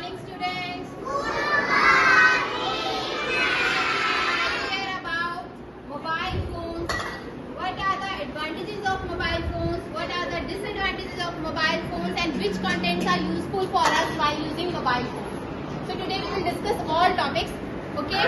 morning, students. Hear about mobile phones. What are the advantages of mobile phones? What are the disadvantages of mobile phones? And which contents are useful for us while using mobile phones? So today we will discuss all topics. Okay.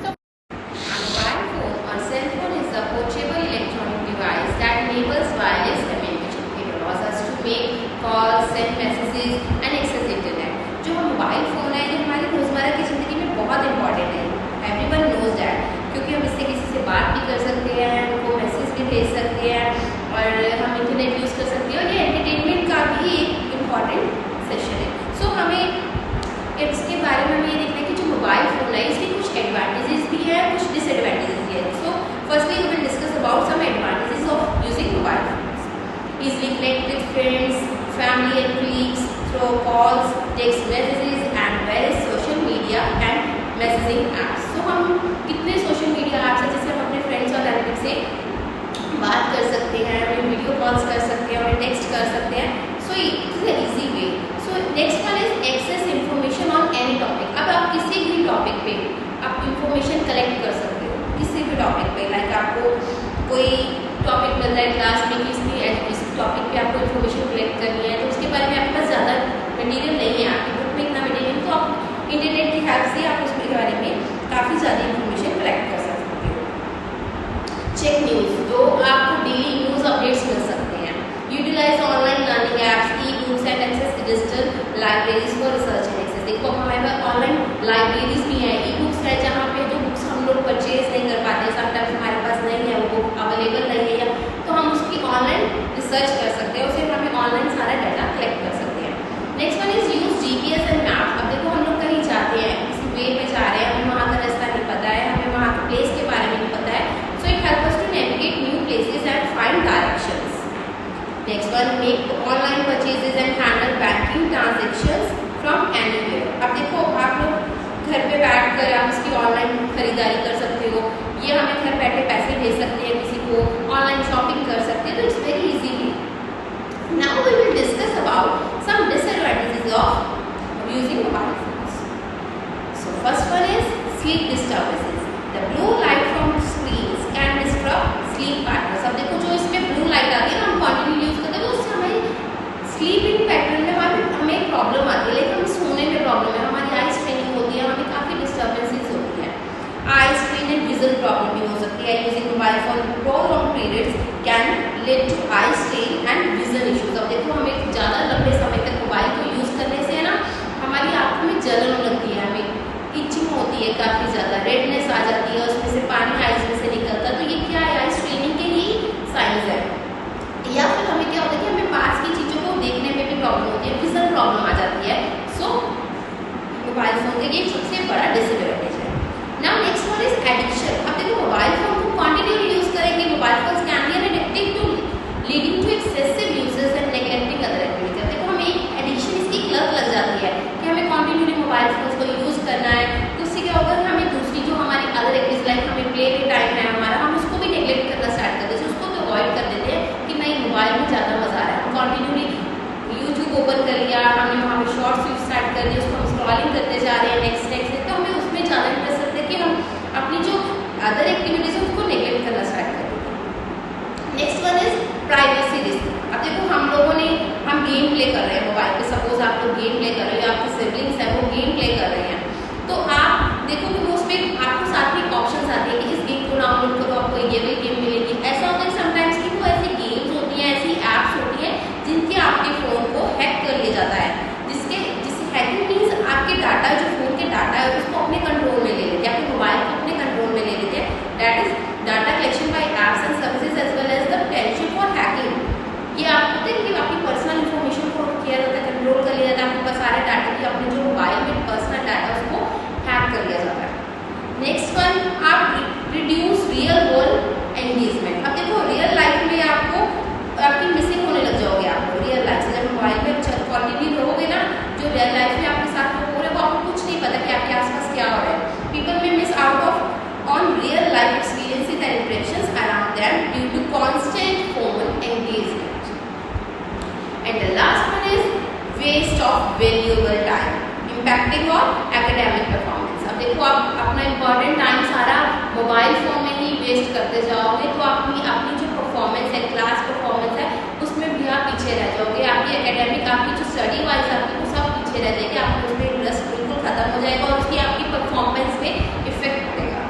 So Mobile phone or cell phone is a portable electronic device that enables wireless communication. It allows us to make calls, send messages and access internet. जो mobile phone है ये हमारी रोज़मर्रा की ज़िंदगी में बहुत important है. एवरीवन नोज दैट, क्योंकि हम इससे किसी से बात भी कर सकते हैं, उनको मैसेज भी भेज सकते हैं और हम इंटरनेट यूज़ कर सकते हैं और ये एंटरटेनमेंट का भी एक इम्पॉर्टेंट सेशन है. सो हमें इसके बारे में ये देखना है कि जो मोबाइल फ़ोन है इसके कुछ एडवांटेजेस भी हैं, कुछ डिसएडवांटेजेस भी हैं. So firstly we will discuss about some advantages of using mobile phones. Easily connect with friends, family and colleagues through calls, text messages and various social media and messaging apps. So हम कितने social media apps हैं जिससे हम अपने friends और relative से बात कर सकते हैं, उन्हें वीडियो कॉल्स कर सकते हैं, उन्हें टेक्स्ट कर सकते हैं. So it is a easy way. So next one is access information on any topic. अब आप किसी भी टॉपिक पे आप इंफॉर्मेशन कलेक्ट कर सकते हो, किसी भी टॉपिक पे. लाइक आपको कोई टॉपिक मिल रहा है क्लास में कि इस टॉपिक पे आपको इन्फॉर्मेशन कलेक्ट करनी है, तो उसके बारे में आपके पास ज़्यादा मटेरियल नहीं है, आपकी बुक में इतना मटेरियल, तो आप इंटरनेट की हेल्प से आप उसके बारे में काफ़ी ज़्यादा इन्फॉर्मेशन कलेक्ट कर सकते हो. चेक न्यूज़, जो आपको डेली न्यूज़ अपडेट्स मिल सकते हैं. Utilise online learning apps, e books and access digital libraries for research and access. देखो हमारे पास ऑनलाइन लाइब्रेरीज भी हैं, ई बुक्स है जहाँ पे जो बुक्स हम लोग परचेज नहीं कर पाते, समटाइम्स हमारे पास नहीं है, वो बुक अवेलेबल नहीं है, या तो हम उसकी ऑनलाइन रिसर्च कर सकते हैं, उसे हमें ऑनलाइन सारा डाटा कलेक्ट कर सकते हैं. Next one is use GPS and map. अब देखो हम लोग कहीं जाते हैं, किसी वे पे जा रहे हैं, हमें वहाँ का रास्ता नहीं पता है, हमें वहाँ के प्लेस के बारे में नहीं पता है. So it help us to navigate new places and find directions. Next one, make online purchases and handle banking transactions from anywhere. अब देखो आप लोग घर पे बैठ कर आप इसकी ऑनलाइन खरीदारी कर सकते हो, ये हमें घर बैठे पैसे भेज सकते हैं, किसी को ऑनलाइन शॉपिंग कर सकते हैं, तो it's very easy. Now we will discuss about some disadvantages of using mobile phones. So first one is sleep disturbances. The blue light from screens can disturb sleep patterns. अब देखो जो इसमें blue light आती है ना, हम continue use करते हैं, तो उससे हमारी स्लीपिंग पैटर्न में हमें प्रॉब्लम आती है, लेकिन हमें सोने में प्रॉब्लम है, हमारी आई स्ट्रेनिंग होती है, हमें काफ़ी डिस्टर्बेंसेस होती है. Eye strain and vision problem भी हो सकती है. Using mobile phone prolong periods can lead to eye strain and vision issues. अब देखो हमें ज़्यादा लंबे समय तक मोबाइल को यूज़ करने से है ना, हमारी आँखों में जलन लगती है, हमें इचिंग होती है, काफ़ी ज़्यादा रेडनेस आ जाती है, उसमें से पानी आइज में से निकलता है, तो ये क्या है, आई स्ट्रेनिंग के ही साइंस है. या फिर हमें क्या होता है कि हमें पास की चीज़ों को देखने में भी प्रॉब्लम होती है, विजन प्रॉब्लम आ जाती है. सो मोबाइल फोन का ये सबसे बड़ा डिसएडवांटेज है. Now next one is addiction. अब देखो मोबाइल फोन को कंटिन्यूअसली यूज करेंगे, mobile phones can be an addictive to leading to excessive uses and neglecting other activities. देखो हमें एक एडिक्शन, इसकी एक लत लग जाती है कि हमें कंटिन्यूअसली मोबाइल फोन्स को यूज करना है, तो उससे क्या होगा, हमें दूसरी जो हमारी अदर एक्टिविटीज लाइक हमें प्ले टाइम है हमारा, हम उसको भी नेग्लेक्ट करना स्टार्ट कर देते हैं, उसको तो अवॉइड कर देते हैं कि नहीं मोबाइल में ज़्यादा मजा आ रहा है. हम कंटिन्यूअसली यूट्यूब ओपन कर लिया, हमने वहाँ पर शॉर्ट्स यूज स्टार्ट कर दिया, उसको हम स्क्रॉलिंग करते जा रहे हैं नेक्स्ट, तो हमें उसमें ज़्यादा इंटरेस्ट रहता है कि हम अपनी जो अदर एक्टिविटीज है उसको नेग्लेक्ट करना स्टार्ट कर देते हैं. Next one is privacy risk. अब देखो हम गेम प्ले कर रहे हैं मोबाइल पे, सपोज आप लोग गेम प्ले कर रहे हो या आपके सिबलिंग्स है वो गेम प्ले कर रहे हैं, तो आप देखो कि वो उसमें आपको साथ में ऑप्शन आती है कि इस गेम को डाउनलोड करो, आपको ये वाली गेम मिलेगी. ऐसा होता है समटाइम्स कि वो ऐसी गेम्स होती हैं, ऐसी ऐप्स होती हैं जिनके आपके फ़ोन को हैक कर लिया जाता है, जिससे हैकिंग मीन्स आपके डाटा, जो फ़ोन के डाटा है उसको अपने कंट्रोल में ले लेते हैं, आपके मोबाइल को अपने कंट्रोल में ले लेते हैं. That is data collection by apps and services as well as the potential for hacking. ये आप पता है कि आपकी पर्सनल इन्फॉर्मेशन को किया जाता है, कंट्रोल कर लिया जाता है, आपके पास सारे डाटा की अपने जो मोबाइल में पर्सनल डाटा उसको हैक कर लिया जाता है. नेक्स्ट वन, आप रिड्यूस रियल वर्ल्ड एंगेजमेंट. अब देखो रियल लाइफ में आपकी मिसिंग होने लग जाओगे, आपको रियल लाइफ से जब मोबाइल में कंटिन्यू रहोगे ना, जो रियल लाइफ में आपके साथ हो रहा है वो आपको कुछ नहीं पता कि आपके आसपास क्या हो रहा है. People may miss out of on real life experiences and impressions around them due to constant phone engagement. And the last one is waste of valuable time. impacting your academic performance. अब देखो आप अपना important time सारा mobile phone में ही waste करते जाओगे तो अपनी जो परफॉर्मेंस है, क्लास परफॉर्मेंस है, उसमें भी आप पीछे रह जाओगे। आपकी एकेडमिक, आपकी जो स्टडी वाइज आपकी वो सब पीछे रह जाएगी, आपको उसमें इंटरेस्ट बिल्कुल खत्म हो जाएगा और उसकी आपकी परफॉर्मेंस पे इफेक्ट पड़ेगा।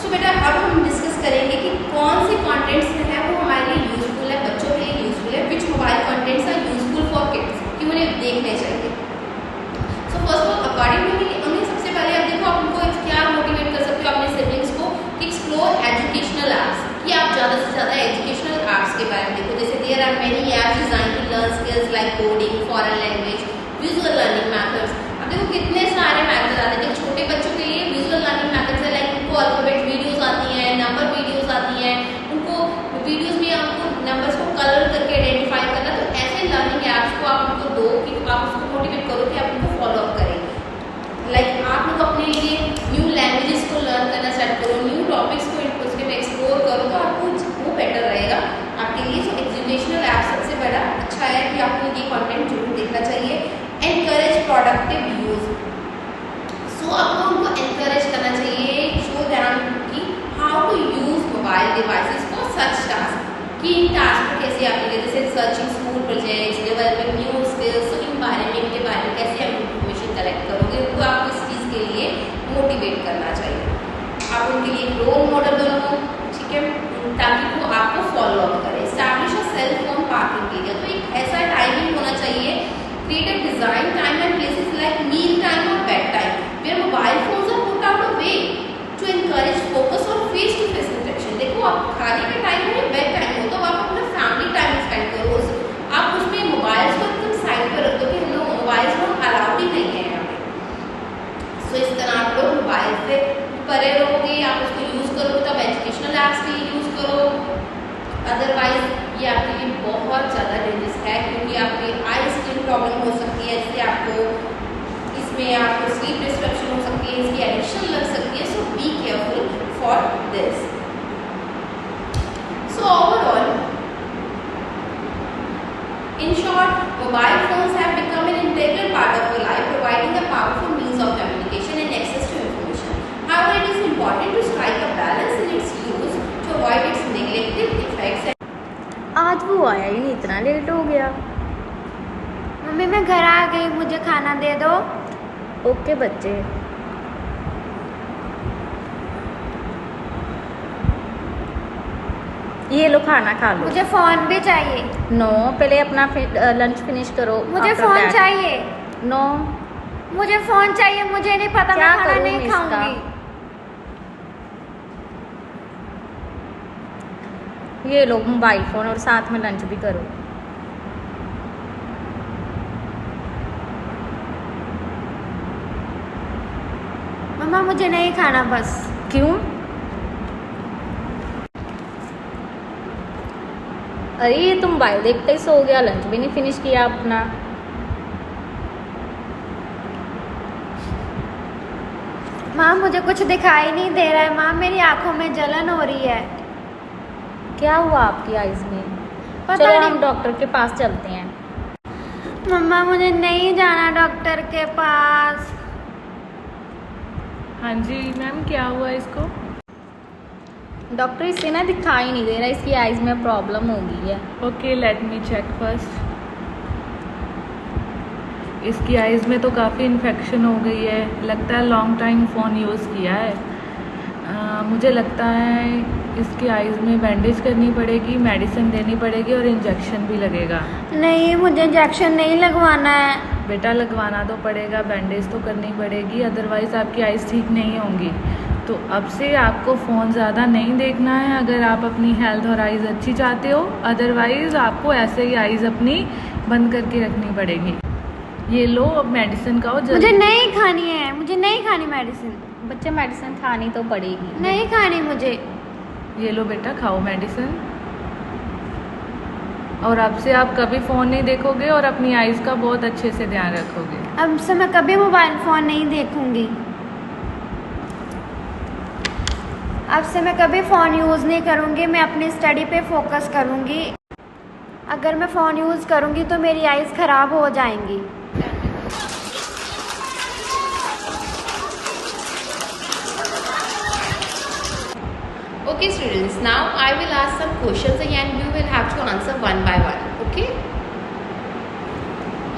सो बेटा अब हम डिस्कस करेंगे कि कौन से कंटेंट्स है वो हमारे लिए यूजफुल है, बच्चों के लिए यूजफुल है, which mobile contents are useful for kids, कि उन्हें देखने चाहिए। So first of all according to me, उन्हें सबसे पहले आप देखो आप उनको क्या मोटिवेट कर सकते हो अपने सिबलिंग्स को, एक्सप्लोर एजुकेशनल एप्स, कि आप ज़्यादा से ज़्यादा एजुकेशनल एप्स के बारे में देखो। जैसे there are many apps design to learn skills like coding, foreign language, visual learning methods. अब देखो कितने सारे मेथड्स आते हैं छोटे बच्चों के लिए। विजुअल लर्निंग मेथड्स है लाइक उनको अल्फाबेट वीडियोस आती हैं, नंबर वीडियोस आती हैं, उनको वीडियोस में आपको नंबर्स को कलर करके आइडेंटिफाई करना। तो ऐसे लर्निंग एप्स को आप उनको दो कि आप उसको मोटिवेट करो कि आप उनको फॉलो अप करें। लाइक आप लोग अपने लिए न्यू लैंग्वेजेस को लर्न करना स्टार्ट करो, न्यू टॉपिक्स को उसके में एक्सप्लोर करो, तो आपको वो बेटर रहेगा आपके लिए। जो एजुकेशनल ऐप सबसे बड़ा अच्छा है कि आपको ये कंटेंट जरूर देखना चाहिए। एनकरेज प्रोडक्टिव यूज, सो आपको उनको एनकरेज करना चाहिए, शो देम कि how to use mobile devices for such task, कि इन टास्क को कैसे आप करें, जैसे searching school projects, developing new skills. तो इन बारे में इनके बारे में कैसे आप इन्फॉर्मेशन कलेक्ट करोगे, उनको आपको इस चीज़ के लिए मोटिवेट करना चाहिए। आप उनके लिए एक रोल मॉडल बनो, ठीक है, ताकि वो आपको फॉलो अप करें। Establish a cell phone parking area, तो एक ऐसा टाइमिंग होना चाहिए, create a design time and places like meal time और bed time where mobile phones are put out a way to encourage focus और face to face interaction. देखो आप खाने का टाइम हो या बेड टाइम हो, तो आप अपना फैमिली टाइम स्पेंड करो। आप उसमें मोबाइल्स को एकदम साइड पर रख दो कि हम लोग मोबाइल्स को अलाउड ही नहीं है यहाँ पे। सो इस तरह आप लोग मोबाइल से परे रहोगे, आप उसको यूज़ करो तब एजुकेशनल ऐप्स के लिए यूज़ करो, अदरवाइज ये आपके लिए बहुत ज़्यादा डेंजरस है, क्योंकि आपकी आई स्किन प्रॉब्लम हो सकती है, इससे आपको इसमें आपको स्लीप डिस्ट्रप्शन हो सकती है, इसकी एडिक्शन लग सकती है। So be careful for this. So overall in short, mobile phones have become an integral part of our life, providing a powerful means of communication and access to information. However, it is important to strike a balance in its use to avoid its negative effects. आज वो आया ही नहीं, इतना late हो गया। Mummy मैं घर आ गई, मुझे खाना दे दो। ओके बच्चे। ये लो खाना खा लो। मुझे फोन भी चाहिए। नो, पहले अपना लंच फिनिश करो। मुझे फोन चाहिए। नो, मुझे फोन चाहिए, मुझे नहीं पता, क्या मैं खाना करूं नहीं इसका? खाऊंगी। ये लो मोबाइल फोन और साथ में लंच भी करो। मम्मा मुझे नहीं खाना बस। क्यों? अरे ये तुम मोबाइल देखते ही सो गया, लंच भी नहीं फिनिश किया अपना। माँ मुझे कुछ दिखाई नहीं दे रहा है। माँ मेरी आंखों में जलन हो रही है। क्या हुआ आपकी आईज में? पता चलो नहीं। हम डॉक्टर के पास चलते हैं। मम्मा मुझे नहीं जाना डॉक्टर के पास। हाँ जी मैम, क्या हुआ इसको? डॉक्टर इसे ना दिखाई नहीं दे रहा, इसकी आईज में प्रॉब्लम हो गई है। Okay let me check first. इसकी आइज़ में तो काफ़ी इन्फेक्शन हो गई है, लगता है लॉन्ग टाइम फ़ोन यूज़ किया है। मुझे लगता है इसकी आइज़ में बैंडेज करनी पड़ेगी, मेडिसिन देनी पड़ेगी और इंजेक्शन भी लगेगा। नहीं मुझे इंजेक्शन नहीं लगवाना है। बेटा लगवाना तो पड़ेगा, बैंडेज तो करनी पड़ेगी, अदरवाइज़ आपकी आइज़ ठीक नहीं होंगी। तो अब से आपको फ़ोन ज़्यादा नहीं देखना है अगर आप अपनी हेल्थ और आइज़ अच्छी चाहते हो, अदरवाइज़ आपको ऐसे ही आइज़ अपनी बंद करके रखनी पड़ेगी। ये लो अब मेडिसिन खाओ जल्दी। मुझे नहीं खानी है, मुझे नहीं खानी मेडिसिन। बच्चे मेडिसिन खानी तो पड़ेगी। नहीं खानी मुझे। ये लो बेटा खाओ मेडिसिन, और अब से आप कभी फ़ोन नहीं देखोगे और अपनी आइज़ का बहुत अच्छे से ध्यान रखोगे। अब से मैं कभी मोबाइल फ़ोन नहीं देखूंगी। अब से मैं कभी फ़ोन यूज़ नहीं करूंगी, मैं अपनी स्टडी पे फोकस करूंगी। अगर मैं फ़ोन यूज़ करूंगी तो मेरी आइज़ ख़राब हो जाएंगी। Okay students, now I will ask some questions and you will have to answer one by one. Okay?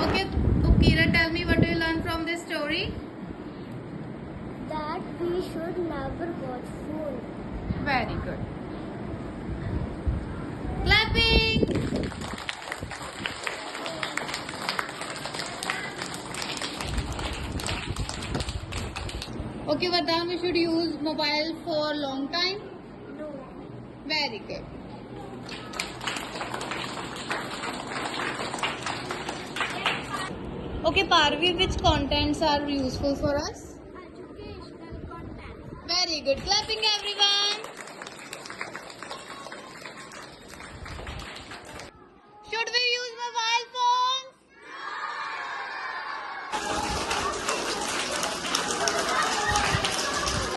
Okay, so Kira, tell me, what do you learn from this story? That we should never watch phone. Very good. Clapping. Okay, Vardhan, we should use mobile for long time. No. Very good. Okay, Parvi, which contents are useful for us? Educational content. Very good. Clapping, everyone.